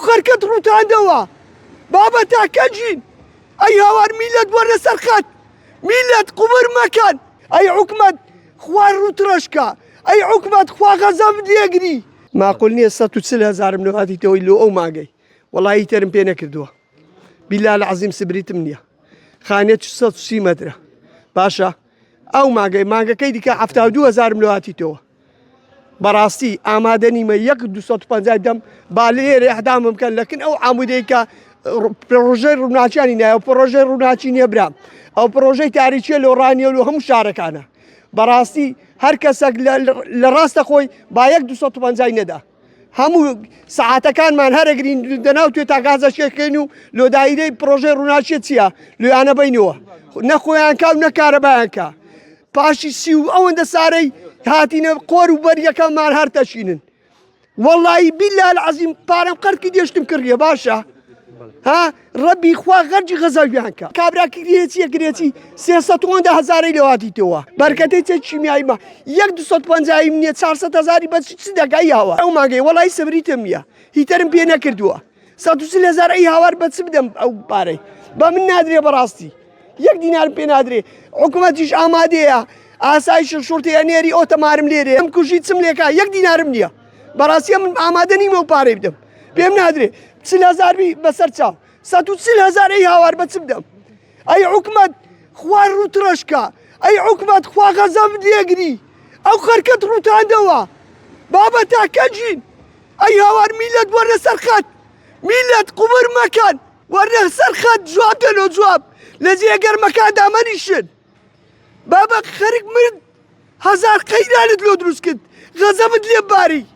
خەرکەت ڕوتاندەوە بابە تاکەنجین ئەی هاوار میلەت وەرە سەرخەت میلەت قوبر مەکەن ئەی حکومەت خوار ڕوتڕەشکە ئەی حکومەت خوا غەزەبت لێگری ماقول نییە 140,000 لە هاتیتەوەی لۆ ئەو ماگەی وەڵی تەرم پێ نەکردووە بیلا لە عەزیم سبریتم نییە خانێت 130 مەترە باشە ئەو ماگەکەی دیکە 72,000 لۆ هاتیتەوە بەڕاستی ئامادە نیمە 1,250 دەم با لێرە ئەحدامم بکەن لەکن ئەو عامودەی کە پرۆژەی ڕووناچیانی نایە پرۆژەی ڕووناچی نییە برام ئەو پرۆژەی تاریچیە لە ڕانیە و هەموو شارەکانە بەڕاستی هەر کەسێک لە ڕاستە خۆی با 1,250 نەدا هەموو سەعاتەکانمان هەرەگرین دەناو توێ تاگازەشێکەکەین و لۆدایرەی پرۆژەی ڕووناچیە چییە لێیانە بینەوە نەخۆیانکە و نەکارەبایانکە پاشی سی و ئەوەندە سارەی هاتینە قۆر و بەریەکەمان هەر تەشینن وەڵی بیلا عەزیم پارەم قەرکی دێشتم کڕیە باشە ها ڕەبی خوا غەرجی غەزەویانکە کابرا کرێچیە کرێتی 300,000 لێ هاتیتەوە بەرکەتەی چە چیمیایمە 1,250 نییە 400,000 بە چ دەگایەوە ئەو ماگەی وەڵی سبریتم نییە هیتەرم پێ نەکردووە 130,000 ئەی هاوار بە چ بدەم ئەو پارەی بە من نادرێ بەڕاستی 1 دینارم پێ نادرێ حکوومەتیش ئامادەیە ئاسایش شورتەیە نێری ئۆتەمارم لێرێ ئەم کوژی چم لێکا 1 دینارم نییە بەڕاستی من ئامادە نیمە و پارەی بدەم پێم نادرێ 40,000 بەسەر چاو 140,000 ئەی هاوار بە چ بدەم ئەی حکومەت خوار ڕوتڕەشکە ئەی حکومەت خوا غەزەبت لێگری ئەو خەرکەت ڕوتاندەوە بابە تاکەنجین ئەی هاوار میلەت وەرە سەرخەت میلەت قوبر مەکەن وەرە سەرخەت جواب دەنەوە جواب لە جێگەرمەکە دامەنیشن بابە خەرک مرد 1000 قەیرانت لۆ دروست کرد غەزەبت لێ باری